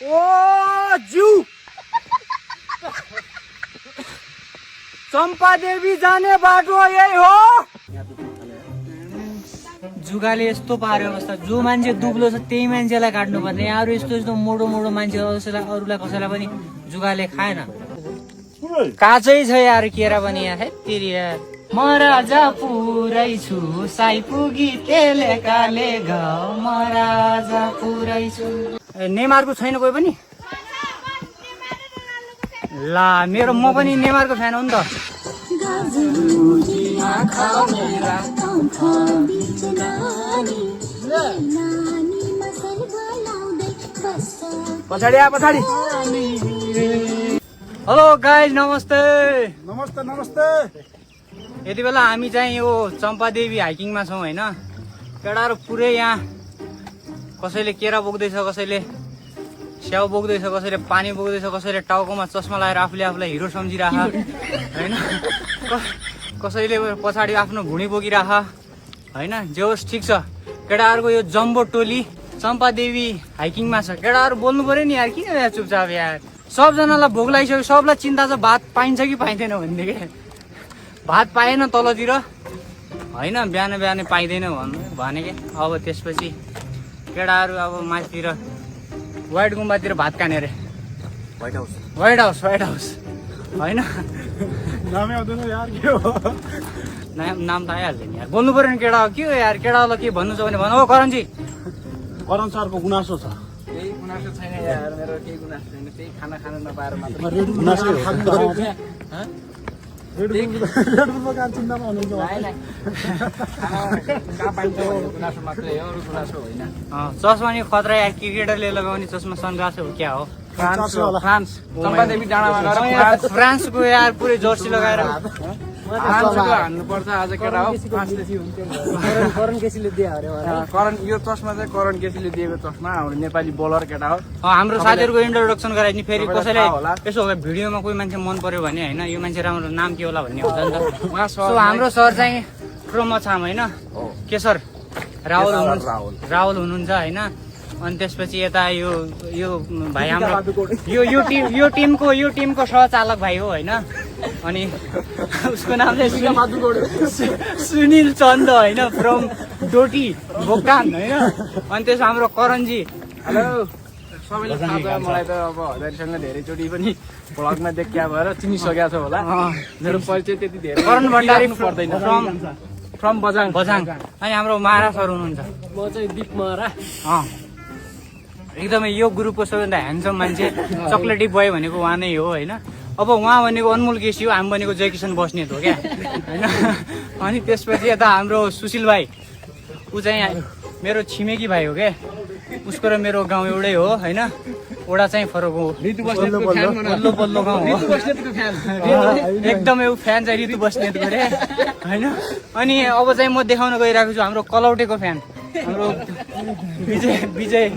ओ ज्यू चम्पादेवी जाने बाटो यही हो। जुगाले यस्तो पार्यो अवस्था, जो मान्छे दुब्लो छ त्यही मान्छेलाई काट्नु पर्ने। अरू यस्तो यस्तो मोटो मोटो मान्छे अरूलाई कसैलाई पनि जुगाले खाएन। काचै छ यार केरा पनि यार। हेत्तेरी यार म राजा पुरै छु साई पुगी तेले काले घाउ म राजा पुरै छु। नेमारको छैन कोही पनि? ला मेरो म पनि नेमारको फ्यान हो नि त। पछाडि आ पछाडि। हेलो गाइज नमस्ते। नमस्ते नमस्ते। यति बेला हामी चाहिँ यो चम्पादेवी हाइकिङमा छौँ होइन। केटाहरू पुरै यहाँ कसैले केरा बोक्दैछ, कसैले स्याउ बोक्दैछ, कसैले पानी बोक्दैछ, कसैले टाउकोमा चस्मा लगाएर आफूले आफूलाई हिरो सम्झिराख होइन। कसैले पछाडि आफ्नो भुँडी बोकिराख होइन। जे होस् ठिक छ। केटाहरूको यो जम्बो टोली चम्पादेवी हाइकिङमा छ। केटाहरू बोल्नु पर्यो नि यार, किन यार चुपचाप यार। सबजनालाई भोक लागिसक्यो, सबलाई चिन्ता छ भात पाइन्छ कि पाइँदैन भनेदेखि। भात पाएन तलतिर होइन, बिहान बिहानै पाइँदैन भनेको। अब त्यसपछि केटाहरू अब माथितिर व्हाइट गुम्बातिर भात खाने अरे। व्हाइट हाउस होइन। नामै आउँदैन यार के हो? नाम त आइहाल्यो नि यार। बोल्नु पर्यो नि केटा हो के हो यार। केटालाई के भन्नु छ भने भन। हो करणजी, करण सरको गुनासो छ। केही गुनासो छैन यार, मेरो केही गुनासो छैन। त्यही खाना खान नपाएर मात्र गुनासो हो। गुनासो मात्रै हो, अरू गुनासो होइन। चस्मा नि खतरा यार। क्रिकेटरले लगाउने चस्मा सनग्लास हो क्या हो? फ्रान्स चम्पादेवी डाँडामा गएर फ्रान्सको यार पुरै जर्सी लगाएर फ्रान्सको हान्नुपर्छ आज केटा हो। करण केसीले दियो अरे। करण यो चस्मा चाहिँ करण केसीले दिएको चस्मा, हाम्रो नेपाली बोलर केटा हो। हाम्रो साथीहरूको इन्ट्रोडक्सन गराइदिने। फेरि कसैलाई यसो भिडियोमा कोही मान्छे मन पर्यो भने होइन, यो मान्छे राम्रो नाम के होला भन्ने हुन्छ नि त। सो हाम्रो सर चाहिँ क्रोमछाम होइन, केशर राहुल हुनुहुन्छ होइन। अनि त्यसपछि यता यो भाइ हाम्रो यो टिमको सहचालक भाइ हो होइन। अनि उसको नाम चाहिँ सुनिल चन्द होइन, फ्रम डोटी भोक्टान होइन। अनि त्यसमा हाम्रो करणजी। हेलो सबैले थाहा छ मलाई त अब हजारीसँग धेरैचोटि पनि भ्लगमा देखिया भएर चिनिसकेको छ होला। मेरो परिचय त्यति धेरै करण भण्डारी पर्दैन। फ्रम बजाङ। अनि हाम्रो महारा सर हुनुहुन्छ। म चाहिँ दिप महारा। एकदमै यो ग्रुपको सबैभन्दा ह्यान्डसम मान्छे चक्लेटी बोय भनेको उहाँ नै हो होइन। अब उहाँ भनेको अनमोल केसी हो, हामी भनेको जयकिसन बस्नेत हो क्या होइन। अनि त्यसपछि यता हाम्रो सुशील भाइ, ऊ चाहिँ मेरो छिमेकी भाइ हो क्या। उसको र मेरो गाउँ एउटै हो होइन। वडा चाहिँ फरक हो, पल्लो गाउँ हो। एकदमै ऊ फ्यान चाहिँ ऋतु बस्नेतको रे होइन। अनि अब चाहिँ म देखाउन गइरहेको छु हाम्रो कलौटेको फ्यान, हाम्रो विजय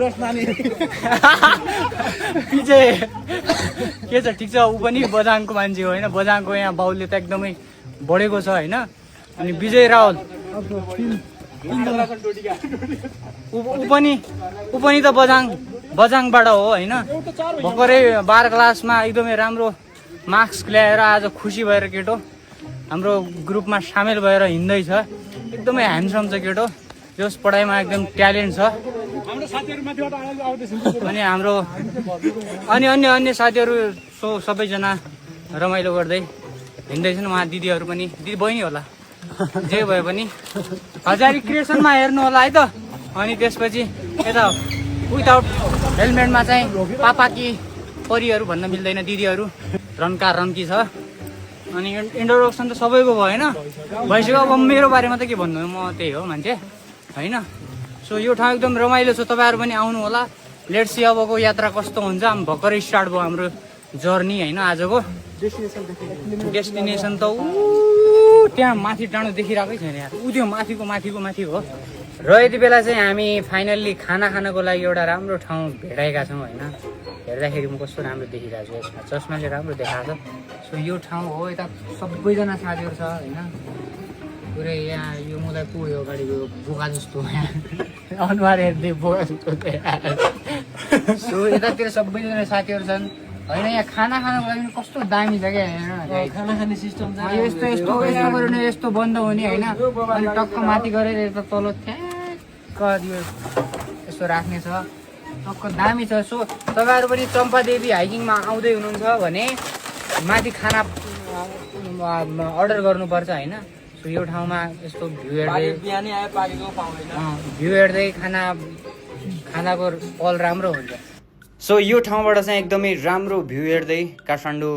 के छ ठिक छ। ऊ पनि बजाङको मान्छे हो होइन। बजाङको यहाँ बाउले त एकदमै बढेको छ होइन। अनि विजय रावल ऊ पनि त बजाङबाट हो होइन। भर्खरै 12 क्लासमा एकदमै राम्रो मार्क्स ल्याएर आज खुसी भएर केटो हाम्रो ग्रुपमा सामेल भएर हिँड्दैछ। एकदमै ह्यान्डसम छ केटो, जस पढाइमा एकदम ट्यालेन्ट छ। अनि हाम्रो अन्य साथीहरू सबैजना रमाइलो गर्दै हिँड्दैछन्। उहाँ दिदीहरू पनि, दिदी बहिनी होला जे भए पनि हजारी क्रिएसनमा हेर्नु होला है त। अनि त्यसपछि यता विदाउट हेलमेटमा चाहिँ पापा कि परिहरू भन्न मिल्दैन, दिदीहरू रन्का रन्की छ। अनि इन्ट्रोडक्सन त सबैको भयो होइन, भइसक्यो। अब मेरो बारेमा त के भन्नु, म त्यही हो मान्छे होइन। सो यो ठाउँ एकदम रमाइलो छ, तपाईँहरू पनि आउनु होला। लेट्स सी अबको यात्रा कस्तो हुन्छ। भर्खरै स्टार्ट भयो हाम्रो जर्नी होइन। आजको डेस्टिनेसन त त्यहाँ माथि डाँडो देखिरहेकै छैन यार, ऊ त्यो माथि हो। र यति बेला चाहिँ हामी फाइनल्ली खाना खानको लागि एउटा राम्रो ठाउँ भेटाएका छौँ होइन। हेर्दाखेरि म कस्तो राम्रो देखिरहेको छु, यसमा चस्माले राम्रो देखाएको छ। सो यो ठाउँ हो, यता सबैजना साथीहरू छ होइन। पुरै यहाँ यो मलाई पुग्यो अगाडिको बोका जस्तो अनुहार हेर्दै बोका जस्तो सो यतातिर सबैजना साथीहरू छन् होइन। यहाँ खाना खानको लागि कस्तो दामी छ क्या हेर्न। खाना खाने सिस्टम यस्तो यस्तो यस्तो गऱ्यो भने यस्तो बन्द हुने होइन। अनि टक्क माथि गरेर यता तल ठ्याक्क यो यस्तो राख्ने छ। टक्क दामी छ। सो तपाईँहरू पनि चम्पादेवी हाइकिङमा आउँदै हुनुहुन्छ भने माथि खाना अर्डर गर्नुपर्छ होइन। सो यो ठाउँमा यस्तो भ्यू हेर्दै बिहानै आयो पाकेको पाउँदैन। भ्यू हेर्दै खानाको पल राम्रो हुन्छ। सो यो ठाउँबाट चाहिँ एकदमै राम्रो भ्यू हेर्दै काठमाडौँ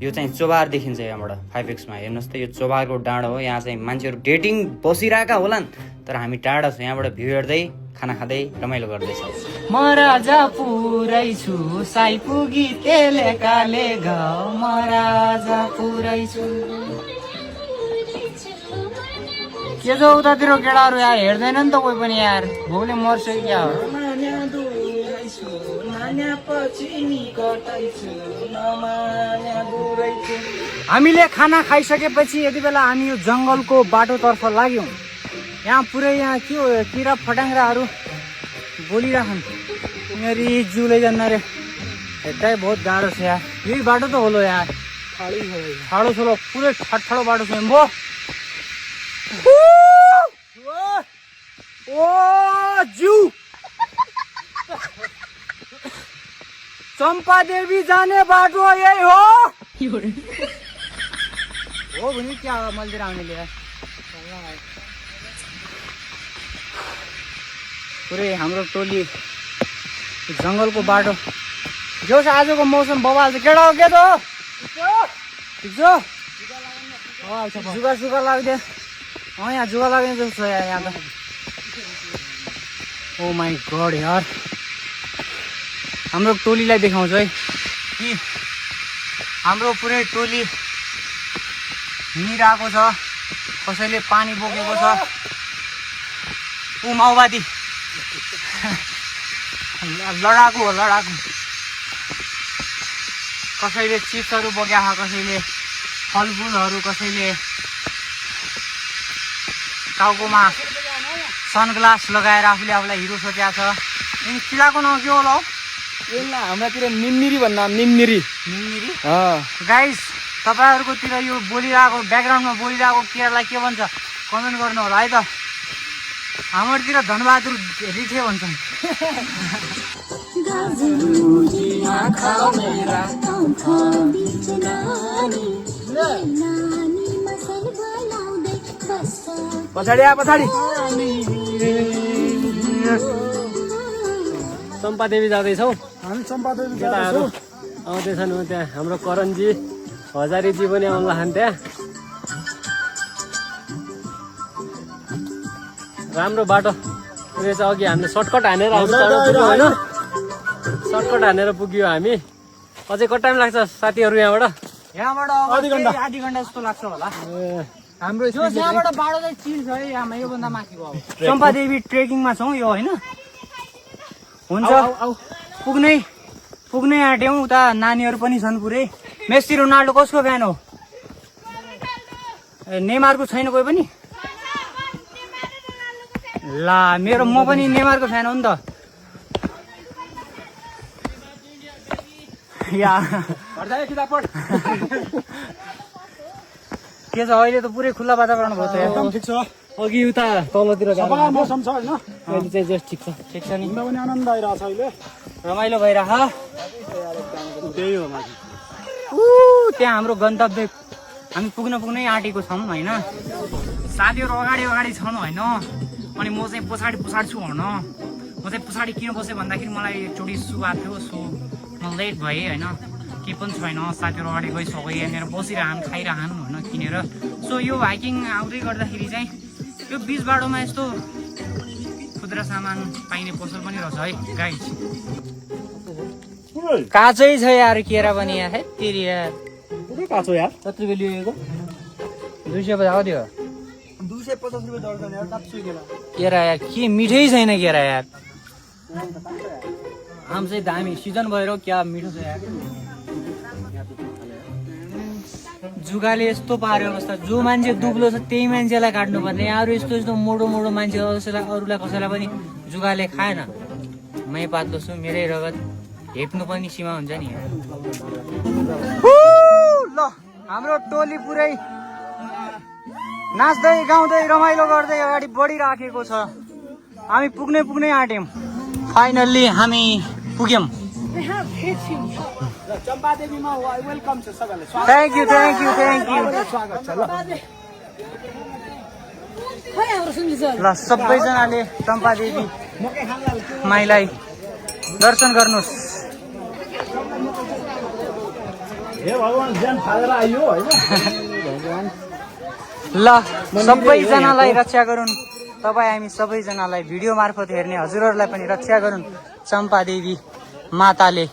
यो चाहिँ चोबार देखिन्छ यहाँबाट 5X मा। हेर्नुहोस् त यो चोबारको डाँडो हो। यहाँ चाहिँ मान्छेहरू डेटिङ बसिरहेका होलान् तर हामी टाढा छौँ। यहाँबाट भ्यू हेर्दै खाना खाँदै रमाइलो गर्दैछौँ। म राजा पुरै छु साई पुगी तेले काले घाउ म राजा पुरै छु। के छ उतातिर केटाहरू यार हेर्दैन नि त कोही पनि यार। भोकले मर्छ क्या हो। हामीले खाना खाइसकेपछि यति बेला हामी यो जङ्गलको बाटोतर्फ लाग्यौँ। यहाँ पुरै यहाँ के हो किरा फटाङ्ग्राहरू बोलिराखन्। मेरी जिउले जान्न रे यतै बहुत गाह्रो छ यार। यही बाटो त होलो यार। ठाडो छोलो पुरै ठाडो बाटो छ भो। ओ जिउ चम्पादेवी जाने बाटो यही हो भने क्या मन्दिर आउनेले पुरै हाम्रो टोली जङ्गलको बाटो जो आजको मौसम बवाल छ। केटा हो के त ठिक छ जुगा सुगा लाग्दैन। यहाँ जुगा लाग्ने जस्तो छ यहाँ त। ओ माई गड यार हाम्रो टोलीलाई देखाउँछु है कि हाम्रो पुरै टोली हिँडिरहेको छ। कसैले पानी बोकेको छ। ऊ माओवादी लडाकु हो लडाकु। कसैले चिप्सहरू बोकेको छ। कसैले फलफुलहरू। कसैले टाउकोमा सनग्लास लगाएर आफूले आफूलाई हिरो सोचेको छ। अनि किलाको नाउँ के होला हौ? हाम्रातिर निम्मिरी भन्दा निम्मिरी गाइस तपाईँहरूकोतिर यो बोलिरहेको ब्याकग्राउन्डमा बोलिरहेको केरालाई के भन्छ कमेन्ट गर्नु होला है त। हाम्रोतिर धनबहादुर रिठे भन्छन्। पछाडि चम्पादेवी जाँदैछौँ। हामी चम्पादेवी केटाहरू आउँदैछन्। त्यहाँ हाम्रो करणजी हजारीजी पनि आउनु खान्। त्यहाँ राम्रो बाटो रहेछ। अघि हामीले सर्टकट हानेर होइन सर्टकट हानेर पुग्यो हामी। अझै कति टाइम लाग्छ साथीहरू यहाँबाट? आधी घन्टा जस्तो लाग्छ होला। हाम्रो यहाँबाट बाटो चाहिँ चिर छ है। यहाँ योभन्दा माथिको अब चम्पादेवी ट्रेकिङमा छौँ यो होइन। हुन्छ पुग्नै आँट्यौँ। उता नानीहरू पनि छन् पुरै। मेस्सी रोनाल्डो कसको फ्यान हो? नेमारको छैन कोही पनि? ला म पनि नेमारको फ्यान हो नि त। के छ अहिले त पुरै खुल्ला वातावरण भयो त एकदम ठिक छ। अघि उता तलतिर मौसम छ होइन। अहिले चाहिँ जस्ट ठिक ठिक छ नि। हिँड्न पनि आनन्द आइरहेको छ अहिले। रमाइलो भइरह। त्यही हो माथि। त्यहाँ हाम्रो गन्तव्य हामी पुग्नै आँटेको छौँ होइन। साथीहरू अगाडि छन् होइन। अनि म चाहिँ पछाडि छु होइन। म चाहिँ पछाडि किन बसेँ भन्दाखेरि मलाई एकचोटि सुवाएको थियो। सो म लेट भएँ होइन। केही पनि छैन। साथीहरू अगाडि गइसक्यो। यहाँनिर बसिरहन् खाइरहन् होइन किनेर। सो यो हाइकिङ आउँदै गर्दाखेरि चाहिँ यो बिच बाटोमा यस्तो खुद्रा सामान पाइने पसल पनि रहेछ है गाइस। काँचै छ यार केरा पनि यार। हेत्तेरी यार काँचो यार। कति बेलु लिएको? 200 बजाएको थियो। 250 रुपियाँ दर्जन यार। काँचो केरा यार के मिठै छैन केरा यार। आम चाहिँ दामी सिजन भएर क्या मिठो छ यार। जुगाले यस्तो पार्यो अवस्था। जो मान्छे दुब्लो छ त्यही मान्छेलाई काट्नुपर्ने। अरू यस्तो मोटो मान्छे अरूलाई कसैलाई पनि जुगाले खाएन। मै पातलो छु, मेरै रगत हेप्नु पनि सीमा हुन्छ नि। ल हाम्रो टोली पुरै नाच्दै गाउँदै रमाइलो गर्दै अगाडि बढिराखेको छ। हामी पुग्नै आँट्यौँ। फाइनल्ली हामी पुग्यौँ। चम्पादेवीमा वेलकम छ सबैलाई। थ्याङ्क यू स्वागत छ ल। ल सबैजनाले चम्पादेवी माईलाई दर्शन गर्नुहोस्। हे भगवान ज्यान फालेर आइयो होइन। ल सबैजनालाई रक्षा गरून्। तपाईँ हामी सबैजनालाई भिडियो मार्फत हेर्ने हजुरहरूलाई पनि रक्षा गरून् चम्पादेवी माताले।